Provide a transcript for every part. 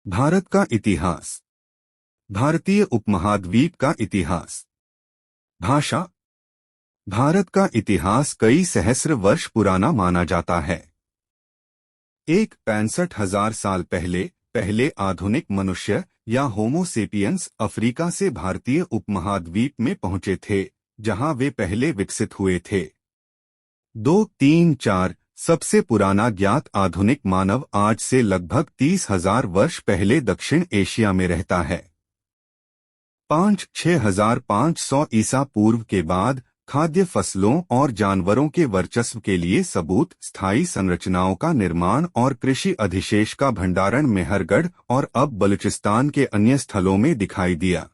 भारत का इतिहास। भारतीय उपमहाद्वीप का इतिहास। भाषा। भारत का इतिहास कई सहस्र वर्ष पुराना माना जाता है। 65,000 साल पहले आधुनिक मनुष्य या होमो सेपियंस अफ्रीका से भारतीय उपमहाद्वीप में पहुंचे थे, जहां वे पहले विकसित हुए थे। 2, 3, 4 सबसे पुराना ज्ञात आधुनिक मानव आज से लगभग 30,000 वर्ष पहले दक्षिण एशिया में रहता है। 5-6,500 ईसा पूर्व के बाद खाद्य फसलों और जानवरों के वर्चस्व के लिए सबूत, स्थायी संरचनाओं का निर्माण और कृषि अधिशेष का भंडारण मेहरगढ़ और अब बलूचिस्तान के अन्य स्थलों में दिखाई दिया।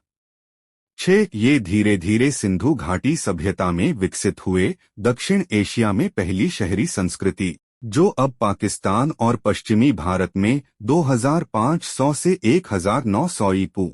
6 ये धीरे धीरे सिंधु घाटी सभ्यता में विकसित हुए। दक्षिण एशिया में पहली शहरी संस्कृति, जो अब पाकिस्तान और पश्चिमी भारत में 2500 से 1900 ईपू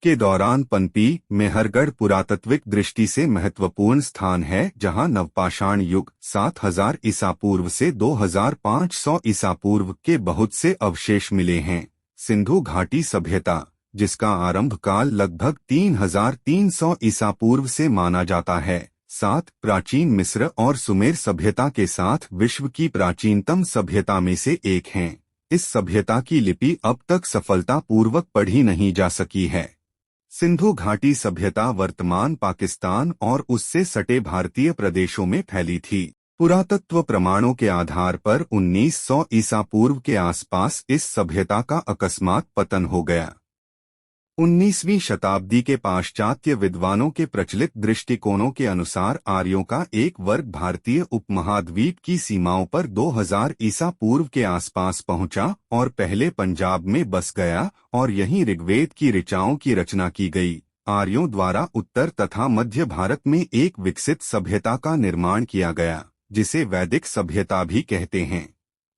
के दौरान पनपी। मेहरगढ़ पुरातात्विक दृष्टि से महत्वपूर्ण स्थान है, जहां नवपाषाण युग 7000 ईसा पूर्व से 2500 ईसा पूर्व के बहुत से अवशेष मिले हैं। सिंधु घाटी सभ्यता, जिसका आरंभ काल लगभग 3300 ईसा पूर्व से माना जाता है, 7 प्राचीन मिस्र और सुमेर सभ्यता के साथ विश्व की प्राचीनतम सभ्यता में से एक हैं। इस सभ्यता की लिपि अब तक सफलतापूर्वक पढ़ी नहीं जा सकी है। सिंधु घाटी सभ्यता वर्तमान पाकिस्तान और उससे सटे भारतीय प्रदेशों में फैली थी। पुरातत्व प्रमाणों के आधार पर 1900 ईसा पूर्व के आसपास इस सभ्यता का अकस्मात पतन हो गया। 19वीं शताब्दी के पाश्चात्य विद्वानों के प्रचलित दृष्टिकोणों के अनुसार आर्यों का एक वर्ग भारतीय उपमहाद्वीप की सीमाओं पर 2000 ईसा पूर्व के आसपास पहुंचा और पहले पंजाब में बस गया और यहीं ऋग्वेद की ऋचाओं की रचना की गई। आर्यों द्वारा उत्तर तथा मध्य भारत में एक विकसित सभ्यता का निर्माण किया गया, जिसे वैदिक सभ्यता भी कहते हैं।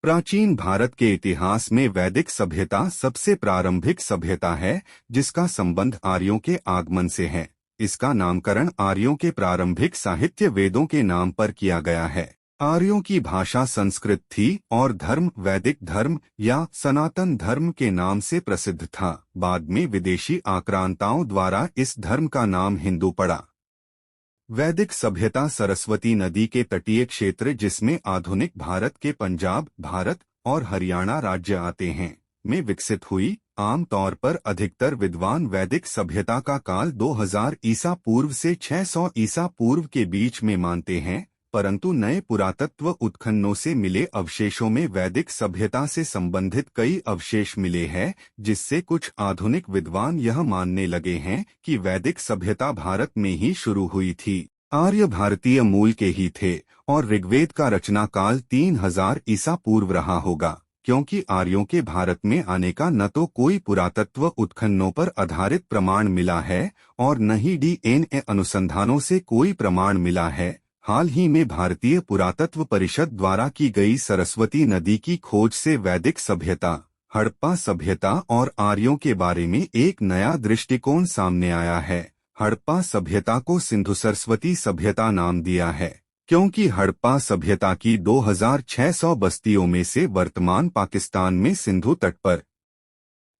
प्राचीन भारत के इतिहास में वैदिक सभ्यता सबसे प्रारंभिक सभ्यता है, जिसका संबंध आर्यों के आगमन से है। इसका नामकरण आर्यों के प्रारंभिक साहित्य वेदों के नाम पर किया गया है। आर्यों की भाषा संस्कृत थी और धर्म वैदिक धर्म या सनातन धर्म के नाम से प्रसिद्ध था। बाद में विदेशी आक्रांताओं द्वारा इस धर्म का नाम हिंदू पड़ा। वैदिक सभ्यता सरस्वती नदी के तटीय क्षेत्र, जिसमें आधुनिक भारत के पंजाब, भारत और हरियाणा राज्य आते हैं, में विकसित हुई। आमतौर पर अधिकतर विद्वान वैदिक सभ्यता का काल 2000 ईसा पूर्व से 600 ईसा पूर्व के बीच में मानते हैं, परंतु नए पुरातत्व उत्खननों से मिले अवशेषों में वैदिक सभ्यता से संबंधित कई अवशेष मिले हैं, जिससे कुछ आधुनिक विद्वान यह मानने लगे हैं कि वैदिक सभ्यता भारत में ही शुरू हुई थी। आर्य भारतीय मूल के ही थे और ऋग्वेद का रचना काल 3000 ईसा पूर्व रहा होगा, क्योंकि आर्यों के भारत में आने का न तो कोई पुरातत्व उत्खननों पर आधारित प्रमाण मिला है और न ही DNA अनुसंधानों से कोई प्रमाण मिला है। हाल ही में भारतीय पुरातत्व परिषद द्वारा की गई सरस्वती नदी की खोज से वैदिक सभ्यता, हड़प्पा सभ्यता और आर्यों के बारे में एक नया दृष्टिकोण सामने आया है। हड़प्पा सभ्यता को सिंधु सरस्वती सभ्यता नाम दिया है, क्योंकि हड़प्पा सभ्यता की 2600 बस्तियों में से वर्तमान पाकिस्तान में सिंधु तट पर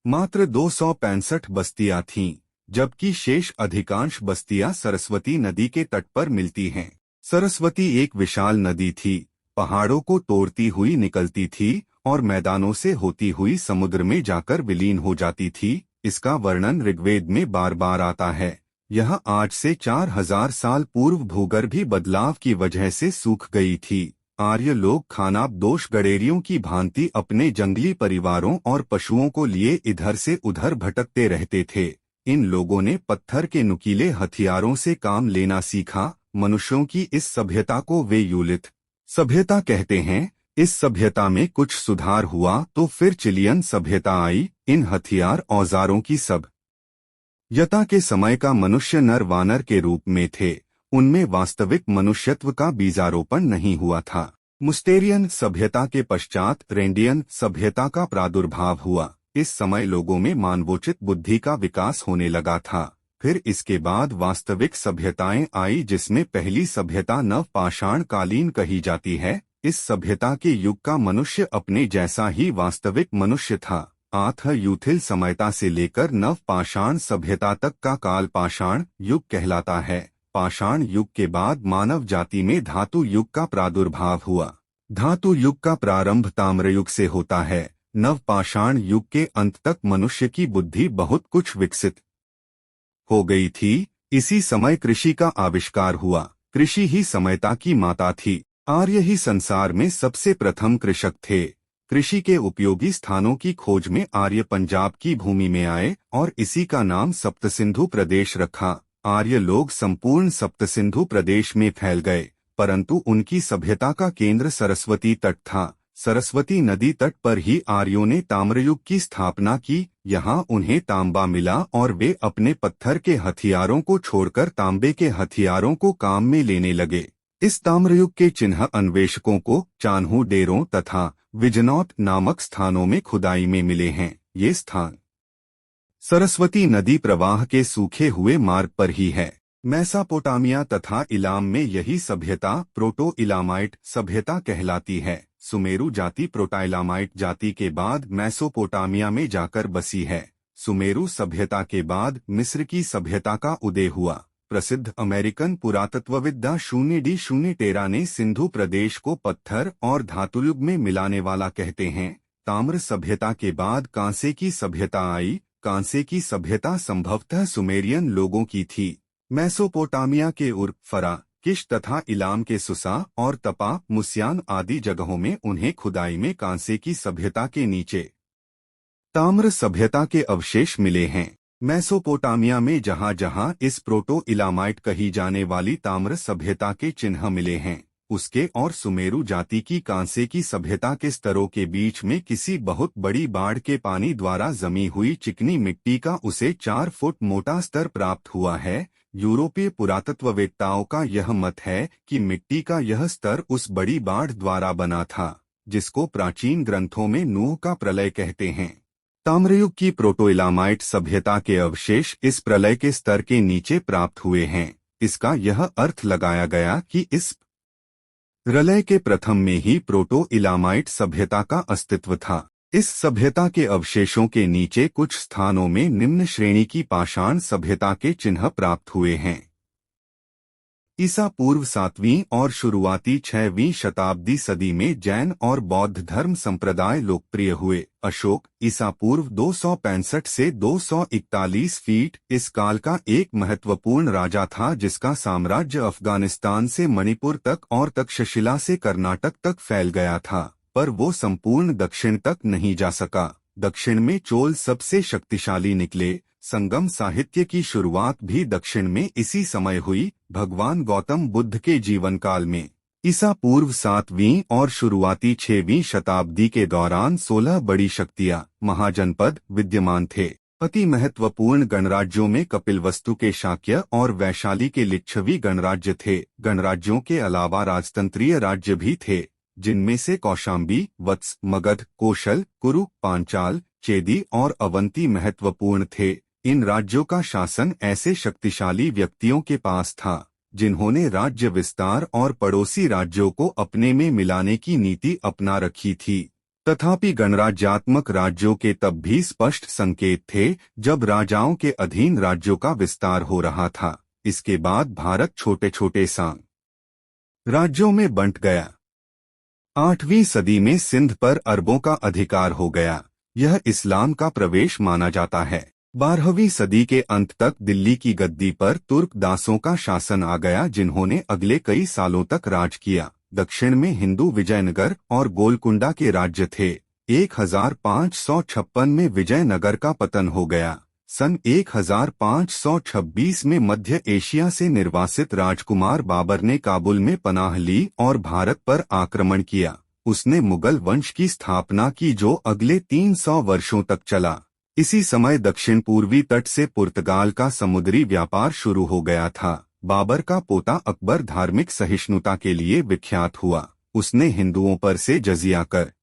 मात्र 265 बस्तियां थीं, जबकि शेष अधिकांश बस्तियां सरस्वती नदी के तट पर मिलती हैं। सरस्वती एक विशाल नदी थी, पहाड़ों को तोड़ती हुई निकलती थी और मैदानों से होती हुई समुद्र में जाकर विलीन हो जाती थी। इसका वर्णन ऋग्वेद में बार बार आता है। यह आज से 4000 साल पूर्व भूगर्भीय बदलाव की वजह से सूख गई थी। आर्य लोग खानाबदोश गडेरियों की भांति अपने जंगली परिवारों और पशुओं को लिए इधर से उधर भटकते रहते थे। इन लोगों ने पत्थर के नुकीले हथियारों से काम लेना सीखा। मनुष्यों की इस सभ्यता को वे यूलिथ सभ्यता कहते हैं। इस सभ्यता में कुछ सुधार हुआ तो फिर चिलियन सभ्यता आई। इन हथियार औजारों की सभ्यता के समय का मनुष्य नर वानर के रूप में थे। उनमें वास्तविक मनुष्यत्व का बीजारोपण नहीं हुआ था। मुस्टेरियन सभ्यता के पश्चात रेंडियन सभ्यता का प्रादुर्भाव हुआ। इस समय लोगों में मानवोचित बुद्धि का विकास होने लगा था। फिर इसके बाद वास्तविक सभ्यताएं आई, जिसमें पहली सभ्यता नवपाषाण कालीन कही जाती है। इस सभ्यता के युग का मनुष्य अपने जैसा ही वास्तविक मनुष्य था। आथ यूथिल समयता से लेकर नव पाषाण सभ्यता तक का काल पाषाण युग कहलाता है। पाषाण युग के बाद मानव जाति में धातु युग का प्रादुर्भाव हुआ। धातु युग का प्रारंभ ताम्र युग से होता है। नव पाषाण युग के अंत तक मनुष्य की बुद्धि बहुत कुछ विकसित हो गई थी। इसी समय कृषि का आविष्कार हुआ। कृषि ही समयता की माता थी। आर्य ही संसार में सबसे प्रथम कृषक थे। कृषि के उपयोगी स्थानों की खोज में आर्य पंजाब की भूमि में आए और इसी का नाम सप्तसिंधु प्रदेश रखा। आर्य लोग संपूर्ण सप्तसिंधु प्रदेश में फैल गए, परंतु उनकी सभ्यता का केंद्र सरस्वती तट था। सरस्वती नदी तट पर ही आर्यों ने ताम्रयुग की स्थापना की। यहाँ उन्हें तांबा मिला और वे अपने पत्थर के हथियारों को छोड़कर तांबे के हथियारों को काम में लेने लगे। इस ताम्रयुग के चिन्ह अन्वेषकों को चान्हू डेरों तथा विजनौत नामक स्थानों में खुदाई में मिले हैं। ये स्थान सरस्वती नदी प्रवाह के सूखे हुए मार्ग पर ही है। मेसोपोटामिया तथा इलाम में यही सभ्यता प्रोटो इलामाइट सभ्यता कहलाती है। सुमेरु जाति प्रोटाइलामाइट जाति के बाद मेसोपोटामिया में जाकर बसी है। सुमेरु सभ्यता के बाद मिस्र की सभ्यता का उदय हुआ। प्रसिद्ध अमेरिकन पुरातत्वविद्या 0D013 ने सिंधु प्रदेश को पत्थर और धातुयुग में मिलाने वाला कहते हैं। ताम्र सभ्यता के बाद कांसे की सभ्यता आई। कांसे की सभ्यता संभवतः सुमेरियन लोगों की थी। मेसोपोटामिया के उर, फरा, किश तथा इलाम के सुसा और तपा, मुस्यान आदि जगहों में उन्हें खुदाई में कांसे की सभ्यता के नीचे ताम्र सभ्यता के अवशेष मिले हैं। मेसोपोटामिया में जहाँ जहाँ इस प्रोटो इलामाइट कही जाने वाली ताम्र सभ्यता के चिन्ह मिले हैं, उसके और सुमेरु जाति की कांसे की सभ्यता के स्तरों के बीच में किसी बहुत बड़ी बाढ़ के पानी द्वारा जमी हुई चिकनी मिट्टी का उसे 4 फुट मोटा स्तर प्राप्त हुआ है। यूरोपीय पुरातत्ववेत्ताओं का यह मत है कि मिट्टी का यह स्तर उस बड़ी बाढ़ द्वारा बना था, जिसको प्राचीन ग्रंथों में नूह का प्रलय कहते हैं। ताम्रयुग की प्रोटोइलामाइट सभ्यता के अवशेष इस प्रलय के स्तर के नीचे प्राप्त हुए हैं। इसका यह अर्थ लगाया गया कि इस प्रलय के प्रथम में ही प्रोटो इलामाइट सभ्यता का अस्तित्व था। इस सभ्यता के अवशेषों के नीचे कुछ स्थानों में निम्न श्रेणी की पाषाण सभ्यता के चिन्ह प्राप्त हुए हैं। ईसा पूर्व 7वीं और शुरुआती 6वीं शताब्दी सदी में जैन और बौद्ध धर्म संप्रदाय लोकप्रिय हुए। अशोक ईसा पूर्व 265 से 241 फीट इस काल का एक महत्वपूर्ण राजा था, जिसका साम्राज्य अफगानिस्तान से मणिपुर तक और तक्षशिला से कर्नाटक तक फैल गया था, पर वो संपूर्ण दक्षिण तक नहीं जा सका। दक्षिण में चोल सबसे शक्तिशाली निकले। संगम साहित्य की शुरुआत भी दक्षिण में इसी समय हुई, भगवान गौतम बुद्ध के जीवन काल में। ईसा पूर्व 7वीं और शुरुआती 6वीं शताब्दी के दौरान 16 बड़ी शक्तियां महाजनपद विद्यमान थे। अति महत्वपूर्ण गणराज्यों में कपिलवस्तु के शाक्य और वैशाली के लिच्छवी गणराज्य थे। गणराज्यों के अलावा राजतंत्रीय राज्य भी थे, जिनमें से कौशाम्बी, वत्स, मगध, कोशल, कुरु, पांचाल, चेदी और अवंती महत्वपूर्ण थे। इन राज्यों का शासन ऐसे शक्तिशाली व्यक्तियों के पास था, जिन्होंने राज्य विस्तार और पड़ोसी राज्यों को अपने में मिलाने की नीति अपना रखी थी। तथापि गणराज्यात्मक राज्यों के तब भी स्पष्ट संकेत थे, जब राजाओं के अधीन राज्यों का विस्तार हो रहा था। इसके बाद भारत छोटे छोटे सांग राज्यों में बंट गया। 8वीं सदी में सिंध पर अरबों का अधिकार हो गया। यह इस्लाम का प्रवेश माना जाता है। 12वीं सदी के अंत तक दिल्ली की गद्दी पर तुर्क दासों का शासन आ गया, जिन्होंने अगले कई सालों तक राज किया। दक्षिण में हिंदू विजयनगर और गोलकुंडा के राज्य थे। 1556 में विजयनगर का पतन हो गया। सन 1526 में मध्य एशिया से निर्वासित राजकुमार बाबर ने काबुल में पनाह ली और भारत पर आक्रमण किया। उसने मुगल वंश की स्थापना की, जो अगले 300 वर्षों तक चला। इसी समय दक्षिण पूर्वी तट से पुर्तगाल का समुद्री व्यापार शुरू हो गया था। बाबर का पोता अकबर धार्मिक सहिष्णुता के लिए विख्यात हुआ। उसने हिंदुओं पर से जजिया कर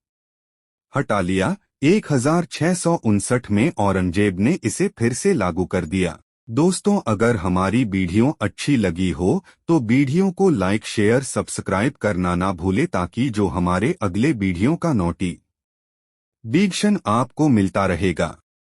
हटा लिया। 1659 में औरंगजेब ने इसे फिर से लागू कर दिया। दोस्तों, अगर हमारी वीडियो अच्छी लगी हो तो वीडियो को लाइक, शेयर, सब्सक्राइब करना ना भूले, ताकि जो हमारे अगले वीडियो का नोटिफिकेशन वीक्षण आपको मिलता रहेगा।